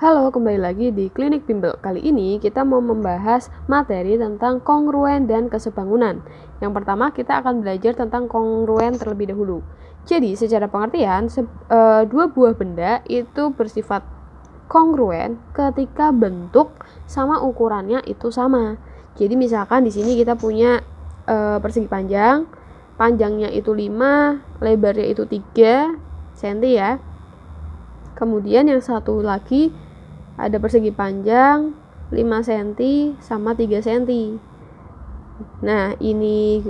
Halo, kembali lagi di Klinik Bimbel. Kali ini kita mau membahas materi tentang kongruen dan kesebangunan. Yang pertama, kita akan belajar tentang kongruen terlebih dahulu. Jadi, secara pengertian, dua buah benda itu bersifat kongruen ketika bentuk sama ukurannya itu sama. Jadi, misalkan di sini kita punya persegi panjang, panjangnya itu 5, lebarnya itu 3 cm ya. Kemudian yang satu lagi ada persegi panjang 5 cm sama 3 cm. Nah, ini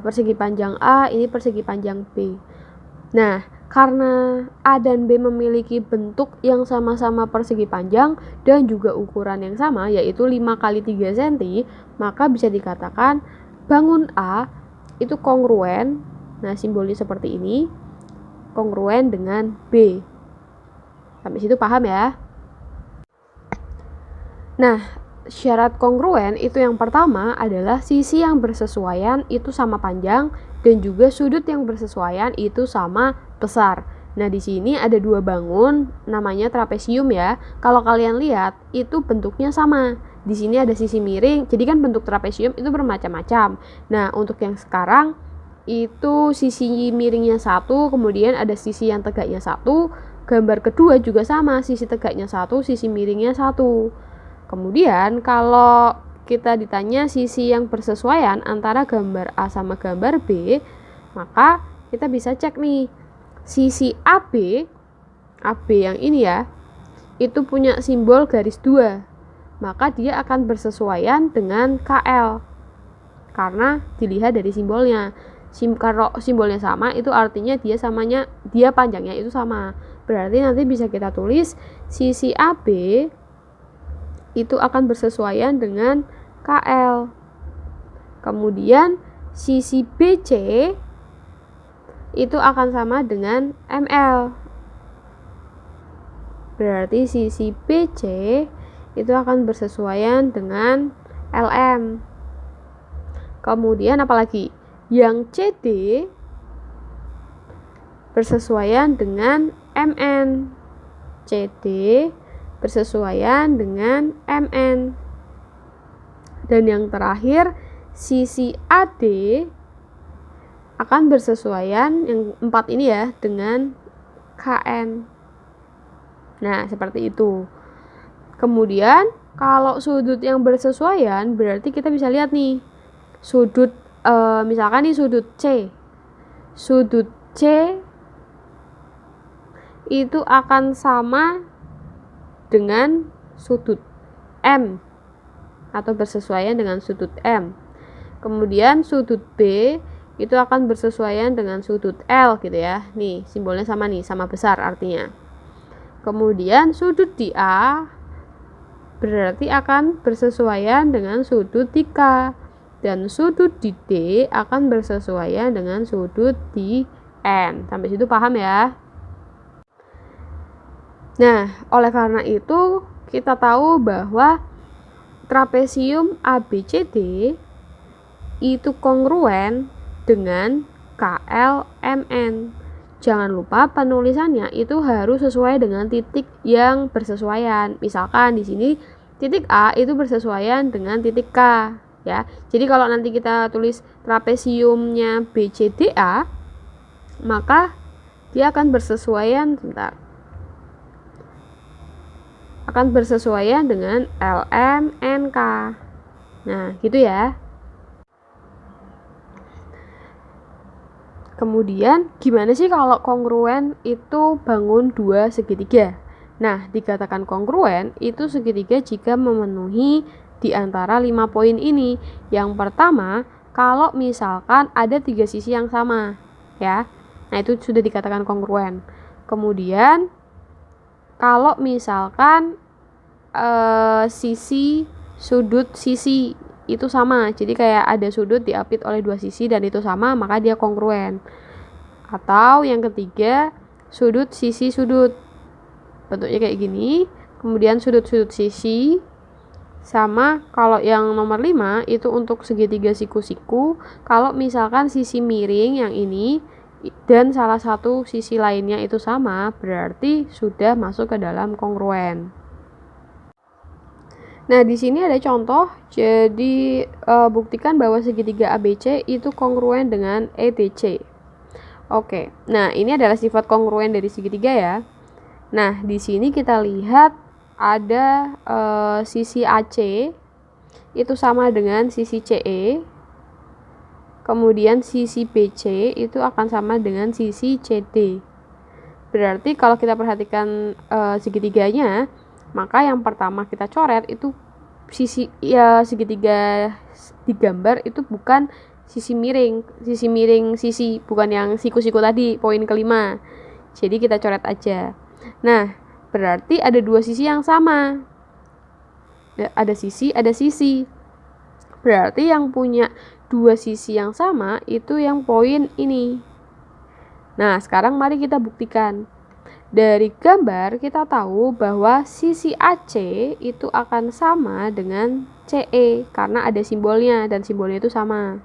persegi panjang A, ini persegi panjang B. Nah, karena A dan B memiliki bentuk yang sama-sama persegi panjang dan juga ukuran yang sama, yaitu 5 kali 3 cm, maka bisa dikatakan bangun A itu kongruen. Nah, simbolnya seperti ini, kongruen dengan B. Sampai situ paham ya? Nah, syarat kongruen itu yang pertama adalah sisi yang bersesuaian itu sama panjang dan juga sudut yang bersesuaian itu sama besar. Nah, di sini ada dua bangun namanya trapesium ya. Kalau kalian lihat itu bentuknya sama. Di sini ada sisi miring. Jadi kan bentuk trapesium itu bermacam-macam. Nah, untuk yang sekarang itu sisi miringnya satu, kemudian ada sisi yang tegaknya satu. Gambar kedua juga sama, sisi tegaknya satu, sisi miringnya satu. Kemudian kalau kita ditanya sisi yang bersesuaian antara gambar A sama gambar B, maka kita bisa cek nih, sisi AB yang ini ya, itu punya simbol garis 2, maka dia akan bersesuaian dengan KL karena dilihat dari simbolnya. Kalau simbolnya sama itu artinya dia panjangnya itu sama, berarti nanti bisa kita tulis sisi AB itu akan bersesuaian dengan KL. Kemudian sisi BC itu akan sama dengan ML. Berarti sisi BC itu akan bersesuaian dengan LM. Kemudian apalagi? Yang CD bersesuaian dengan MN. CD bersesuaian dengan MN. Dan yang terakhir, sisi AD akan bersesuaian, yang 4 ini ya, dengan KN. Nah, seperti itu. Kemudian, kalau sudut yang bersesuaian, berarti kita bisa lihat nih, sudut, misalkan nih sudut C. Sudut C itu akan sama dengan sudut M atau bersesuaian dengan sudut M. Kemudian sudut B itu akan bersesuaian dengan sudut L gitu ya. Nih, simbolnya sama nih, sama besar artinya. Kemudian sudut di A berarti akan bersesuaian dengan sudut di K, dan sudut di D akan bersesuaian dengan sudut di N. Sampai situ paham ya? Nah, oleh karena itu kita tahu bahwa trapesium ABCD itu kongruen dengan KLMN. Jangan lupa penulisannya itu harus sesuai dengan titik yang bersesuaian. Misalkan di sini titik A itu bersesuaian dengan titik K ya. Jadi kalau nanti kita tulis trapesiumnya BCDA, maka dia akan bersesuaian dengan LMNK. Nah, gitu ya. Kemudian, gimana sih kalau kongruen itu bangun dua segitiga? Nah, dikatakan kongruen itu segitiga jika memenuhi di antara 5 poin ini. Yang pertama, kalau misalkan ada 3 sisi yang sama, ya. Nah, itu sudah dikatakan kongruen. Kemudian, kalau misalkan sudut sisi itu sama, jadi kayak ada sudut diapit oleh 2 sisi dan itu sama, maka dia kongruen. Atau yang ketiga, sudut sisi sudut, bentuknya kayak gini, kemudian sudut-sudut sisi sama. Kalau yang nomor 5 itu untuk segitiga siku-siku, kalau misalkan sisi miring yang ini dan salah satu sisi lainnya itu sama, berarti sudah masuk ke dalam kongruen. Nah, di sini ada contoh. Jadi buktikan bahwa segitiga ABC itu kongruen dengan EDC. Oke. Nah, ini adalah sifat kongruen dari segitiga ya. Nah, di sini kita lihat ada sisi AC itu sama dengan sisi CE. Kemudian sisi BC itu akan sama dengan sisi CD. Berarti kalau kita perhatikan segitiganya, maka yang pertama kita coret itu sisi segitiga digambar itu bukan sisi miring, bukan yang siku-siku tadi, poin kelima. Jadi kita coret aja. Nah, berarti ada dua sisi yang sama. Ada sisi. Berarti yang punya dua sisi yang sama itu yang poin ini. Nah, sekarang mari kita buktikan. Dari gambar kita tahu bahwa sisi AC itu akan sama dengan CE karena ada simbolnya dan simbolnya itu sama.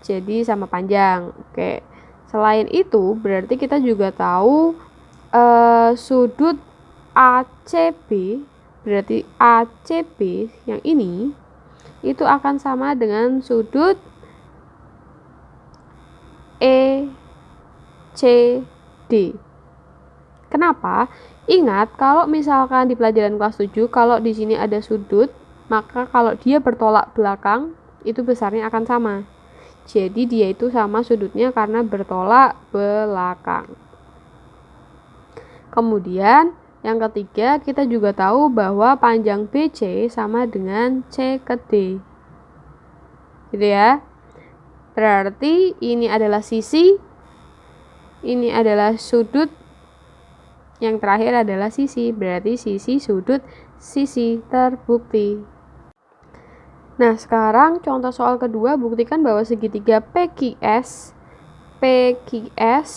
Jadi sama panjang. Oke. Selain itu, berarti kita juga tahu sudut ACB, berarti ACB yang ini itu akan sama dengan sudut ECD. Kenapa? Ingat, kalau misalkan di pelajaran kelas 7, kalau di sini ada sudut, maka kalau dia bertolak belakang, itu besarnya akan sama. Jadi dia itu sama sudutnya karena bertolak belakang. Kemudian, yang ketiga, kita juga tahu bahwa panjang BC sama dengan C ke D. Gitu ya. Berarti ini adalah sisi, ini adalah sudut, yang terakhir adalah sisi, berarti sisi, sudut, sisi terbukti. Nah, sekarang contoh soal kedua, buktikan bahwa segitiga PQS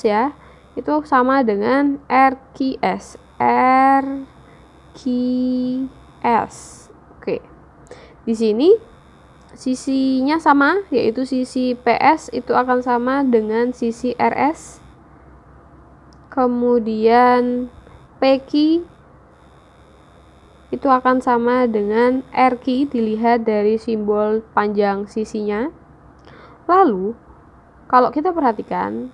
ya, itu sama dengan RQS. Oke. Di sini sisinya sama, yaitu sisi PS itu akan sama dengan sisi RS. Kemudian PQ itu akan sama dengan RQ, dilihat dari simbol panjang sisinya. Lalu, kalau kita perhatikan,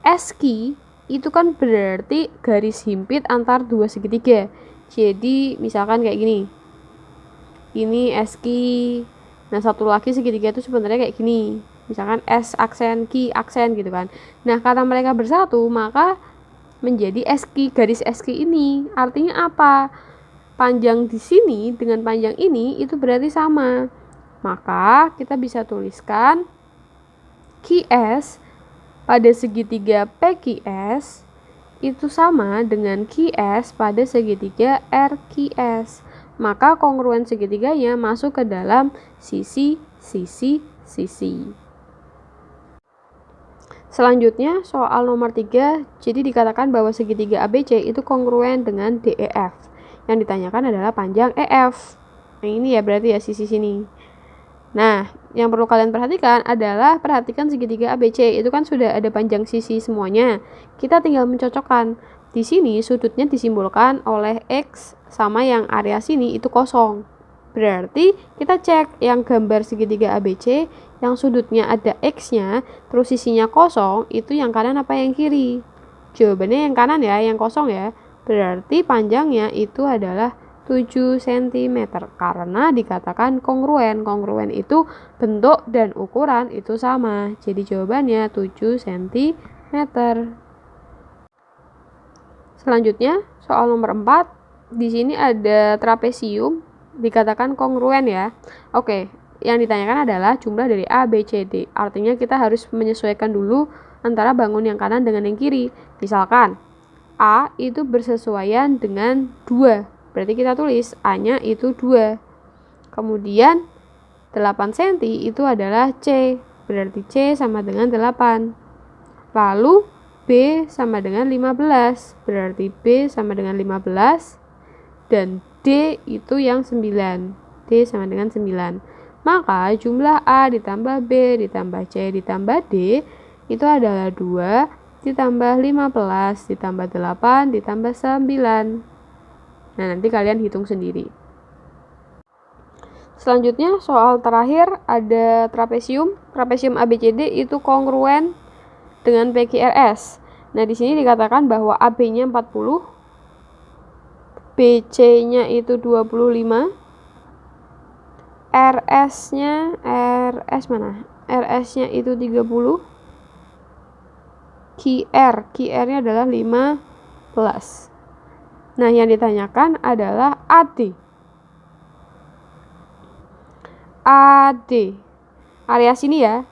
SQ itu kan berarti garis himpit antar dua segitiga. Jadi, misalkan kayak gini. Ini SQ. Nah, satu lagi segitiga itu sebenarnya kayak gini. Misalkan S aksen, Q aksen gitu kan. Nah, karena mereka bersatu, maka menjadi SQ, garis SQ ini. Artinya apa? Panjang di sini dengan panjang ini itu berarti sama. Maka kita bisa tuliskan QS pada segitiga PQS itu sama dengan QS pada segitiga RQS. Maka kongruen segitiganya masuk ke dalam sisi. Selanjutnya soal nomor 3, jadi dikatakan bahwa segitiga ABC itu kongruen dengan DEF. Yang ditanyakan adalah panjang EF. Nah, ini ya berarti ya sisi sini. Nah, yang perlu kalian perhatikan adalah perhatikan segitiga ABC, itu kan sudah ada panjang sisi semuanya. Kita tinggal mencocokkan. Di sini sudutnya disimbolkan oleh X sama yang area sini itu kosong. Berarti kita cek yang gambar segitiga ABC yang sudutnya ada X-nya, terus sisinya kosong, itu yang kanan apa yang kiri? Jawabannya yang kanan ya, yang kosong ya. Berarti panjangnya itu adalah 7 cm karena dikatakan kongruen. Kongruen itu bentuk dan ukuran itu sama. Jadi jawabannya 7 cm. Selanjutnya, soal nomor 4. Di sini ada trapesium, dikatakan kongruen ya. Oke, yang ditanyakan adalah jumlah dari A, B, C, D. Artinya kita harus menyesuaikan dulu antara bangun yang kanan dengan yang kiri. Misalkan A itu bersesuaian dengan 2. Berarti kita tulis A-nya itu 2. Kemudian 8 cm itu adalah C. Berarti C sama dengan 8. Lalu B sama dengan 15. Berarti B sama dengan 15. Dan D itu yang 9. D sama dengan 9. Maka jumlah A ditambah B ditambah C ditambah D itu adalah 2 ditambah 15 ditambah 8 ditambah 9. Nah, nanti kalian hitung sendiri. Selanjutnya soal terakhir ada trapesium. Trapesium ABCD itu kongruen dengan PQRS. Nah, di sini dikatakan bahwa AB-nya 40, BC-nya itu 25, RS-nya itu 30, QR-nya adalah 15. Nah, yang ditanyakan adalah AD. Area sini ya.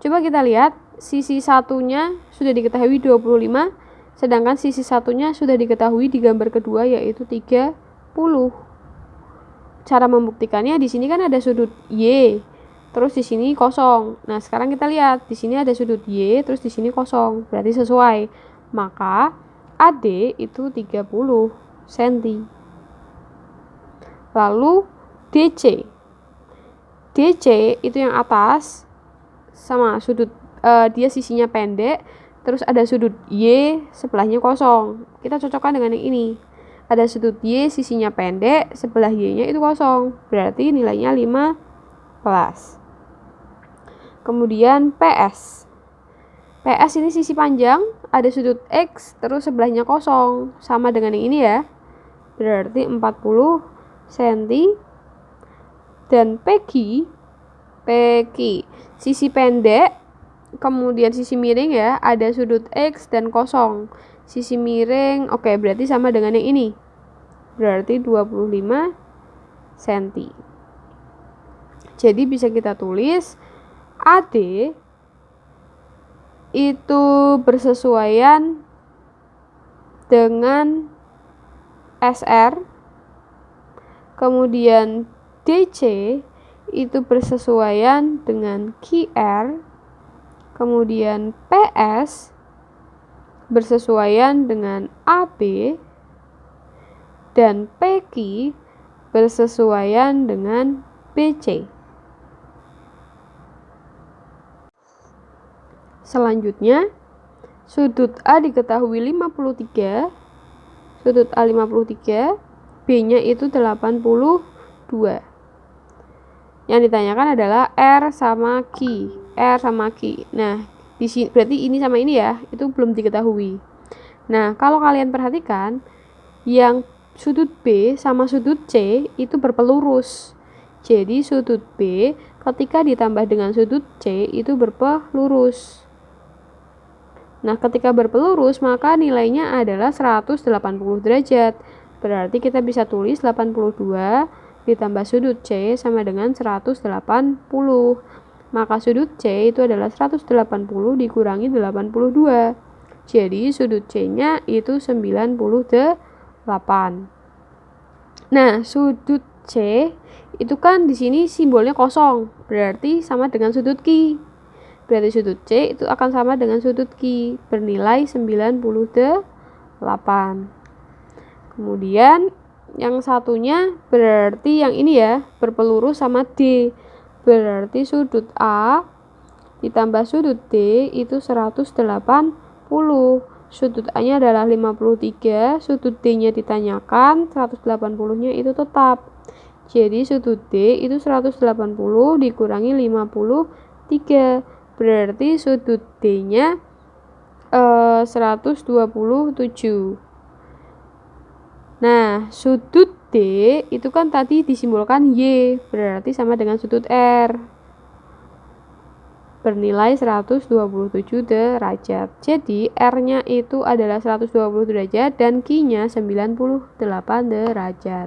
Coba kita lihat, sisi satunya sudah diketahui 25, sedangkan sisi satunya sudah diketahui di gambar kedua yaitu 30. Cara membuktikannya di sini kan ada sudut Y, terus di sini kosong. Nah, sekarang kita lihat di sini ada sudut Y, terus di sini kosong, berarti sesuai. Maka AD itu 30 cm. Lalu DC itu yang atas sama sudut dia sisinya pendek, terus ada sudut Y sebelahnya kosong. Kita cocokkan dengan yang ini. Ada sudut Y sisinya pendek, sebelah Y-nya itu kosong. Berarti nilainya 15. Kemudian PS ini sisi panjang, ada sudut X, terus sebelahnya kosong. Sama dengan yang ini ya. Berarti 40 cm. Dan PQ sisi pendek, kemudian sisi miring ya, ada sudut X dan kosong. Sisi miring, oke, berarti sama dengan yang ini. Berarti 25 cm. Jadi bisa kita tulis AD itu bersesuaian dengan SR. Kemudian DC itu bersesuaian dengan QR. Kemudian PS bersesuaian dengan AB, dan PQ bersesuaian dengan BC. Selanjutnya, sudut A diketahui 53, sudut A 53, B-nya itu 82. Yang ditanyakan adalah R sama Q. Nah, di sini berarti ini sama ini ya, itu belum diketahui. Nah, kalau kalian perhatikan, yang sudut B sama sudut C itu berpelurus. Jadi sudut B ketika ditambah dengan sudut C itu berpelurus. Nah, ketika berpelurus maka nilainya adalah 180 derajat. Berarti kita bisa tulis 82 ditambah sudut C sama dengan 180. Maka sudut C itu adalah 180 dikurangi 82. Jadi sudut C-nya itu 98. Nah, sudut C itu kan di sini simbolnya kosong, berarti sama dengan sudut Q. Berarti sudut C itu akan sama dengan sudut Q, bernilai 98. Kemudian yang satunya berarti yang ini ya, berpelurus sama D. Berarti sudut A ditambah sudut D itu 180. Sudut A-nya adalah 53, sudut D-nya ditanyakan, 180-nya itu tetap. Jadi sudut D itu 180 dikurangi 53. Berarti sudut D-nya 127. Nah, sudut D itu kan tadi disimbolkan Y, berarti sama dengan sudut R, bernilai 127 derajat. Jadi R-nya itu adalah 120 derajat dan Q-nya 98 derajat.